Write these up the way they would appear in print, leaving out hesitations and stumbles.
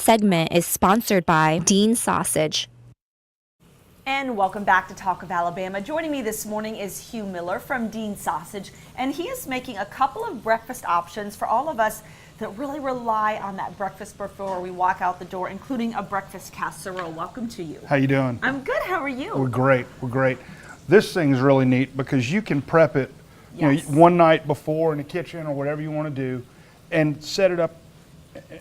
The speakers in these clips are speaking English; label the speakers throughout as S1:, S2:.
S1: segment is sponsored by Dean Sausage.
S2: And welcome back to Talk of Alabama. Joining me this morning is Hugh Miller from Dean Sausage, and he is making a couple of breakfast options for all of us that really rely on that breakfast before we walk out the door, including a breakfast casserole. Welcome to you.
S3: How you doing?
S2: I'm good. How are you?
S3: We're great. We're great. This thing's really neat because you can prep it,
S2: Yes.
S3: one night before in the kitchen or whatever you want to do, and set it up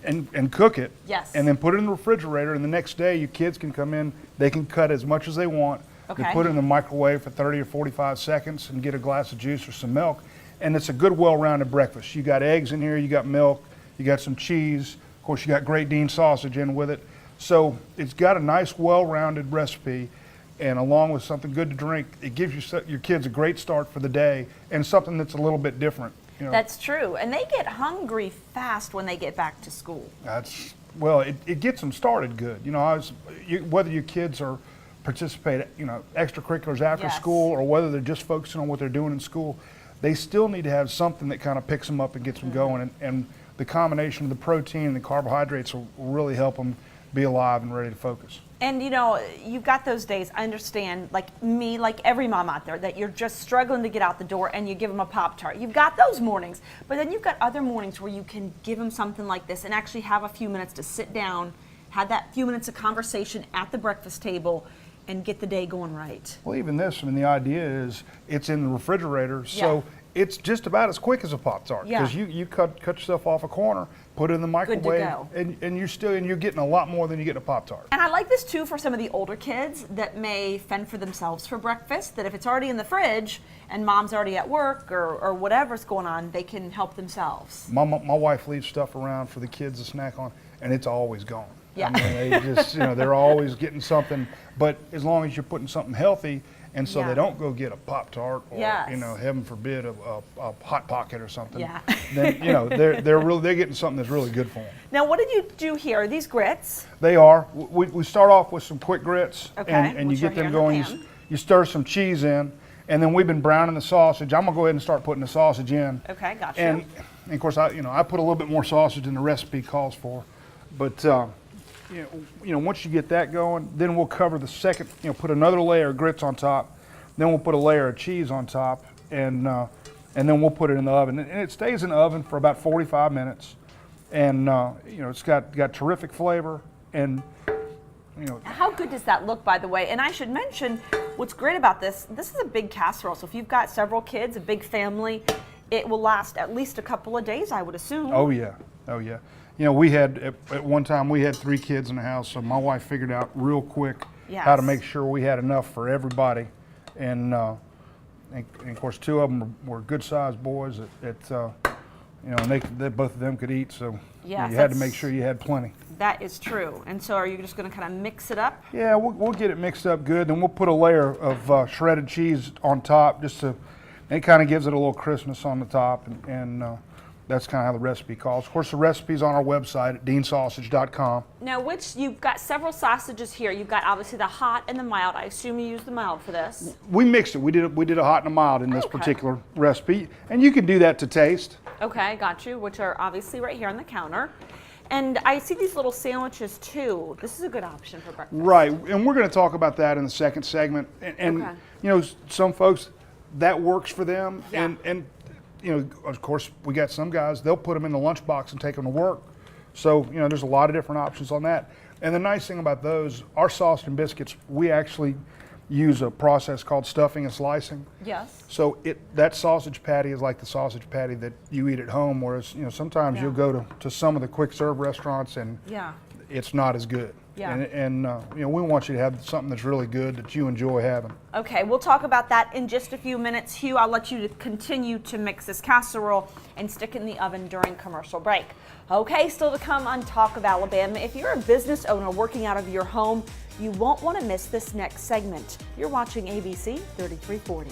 S3: and cook it.
S2: Yes.
S3: And then put it in the refrigerator, and the next day your kids can come in. They can cut as much as they want.
S2: Okay.
S3: They put it in the microwave for 30 or 45 seconds and get a glass of juice or some milk. And it's a good, well-rounded breakfast. You got eggs in here, you got milk, you got some cheese. Of course, you got great Dean sausage in with it. So it's got a nice, well-rounded recipe. And along with something good to drink, it gives your kids a great start for the day and something that's a little bit different.
S2: That's true. And they get hungry fast when they get back to school.
S3: It gets them started good. Whether your kids are participate, extracurriculars after
S2: Yes.
S3: school or whether they're just focusing on what they're doing in school, they still need to have something that kind of picks them up and gets them going. And the combination of the protein and the carbohydrates will really help them be alive and ready to focus.
S2: And you've got those days, I understand, like me, like every mom out there, that you're just struggling to get out the door and you give them a Pop-Tart. You've got those mornings, but then you've got other mornings where you can give them something like this and actually have a few minutes to sit down, have that few minutes of conversation at the breakfast table, and get the day going right.
S3: Well, even this, the idea is it's in the refrigerator, so it's just about as quick as a Pop-Tart. Because you cut yourself off a corner, put it in the microwave,
S2: go.
S3: and you're getting a lot more than you get in a Pop-Tart.
S2: And I like this too for some of the older kids that may fend for themselves for breakfast, that if it's already in the fridge and mom's already at work or whatever's going on, they can help themselves.
S3: My wife leaves stuff around for the kids to snack on, and it's always gone.
S2: Yeah.
S3: They just, they're always getting something, but as long as you're putting something healthy, and so they don't go get a Pop-Tart or, heaven forbid, a Hot Pocket or something.
S2: Yeah.
S3: Then, they're getting something that's really good for them.
S2: Now, what did you do here? Are these grits?
S3: They are. We start off with some quick grits,
S2: Okay,
S3: and you
S2: which
S3: get
S2: are here
S3: them
S2: in the
S3: going.
S2: pan.
S3: You stir some cheese in, and then we've been browning the sausage. I'm gonna go ahead and start putting the sausage in.
S2: Okay, gotcha.
S3: And of course, I put a little bit more sausage than the recipe calls for, but once you get that going, then we'll cover the second. Put another layer of grits on top. Then we'll put a layer of cheese on top, and then we'll put it in the oven. And it stays in the oven for about 45 minutes. And it's got terrific flavor. And
S2: How good does that look, by the way? And I should mention, what's great about this is a big casserole. So if you've got several kids, a big family, it will last at least a couple of days, I would assume.
S3: Oh yeah. We had at one time we had 3 kids in the house, so my wife figured out real quick how to make sure we had enough for everybody. And of course, 2 of them were good-sized boys and both of them could eat, so you had to make sure you had plenty.
S2: That is true. And so are you just going to kind of mix it up?
S3: Yeah, we'll get it mixed up good, and we'll put a layer of shredded cheese on top, it kind of gives it a little crispness on the top, and that's kind of how the recipe calls. Of course, the recipe's on our website at deansausage.com.
S2: Now, you've got several sausages here. You've got obviously the hot and the mild. I assume you use the mild for this.
S3: We mixed it. We did a hot and a mild in this particular recipe, and you can do that to taste.
S2: Okay, got you, which are obviously right here on the counter. And I see these little sandwiches too. This is a good option for breakfast.
S3: Right, and we're going to talk about that in the second segment. And some folks, that works for them.
S2: Yeah.
S3: And of course, we got some guys, they'll put them in the lunchbox and take them to work. So, there's a lot of different options on that. And the nice thing about those, our sausage and biscuits, we actually use a process called stuffing and slicing.
S2: Yes.
S3: So that sausage patty is like the sausage patty that you eat at home, whereas, sometimes you'll go to some of the quick serve restaurants and it's not as good.
S2: Yeah.
S3: And we want you to have something that's really good that you enjoy having.
S2: Okay, we'll talk about that in just a few minutes. Hugh, I'll let you continue to mix this casserole and stick it in the oven during commercial break. Okay, still to come on Talk of Alabama. If you're a business owner working out of your home, you won't want to miss this next segment. You're watching ABC 3340.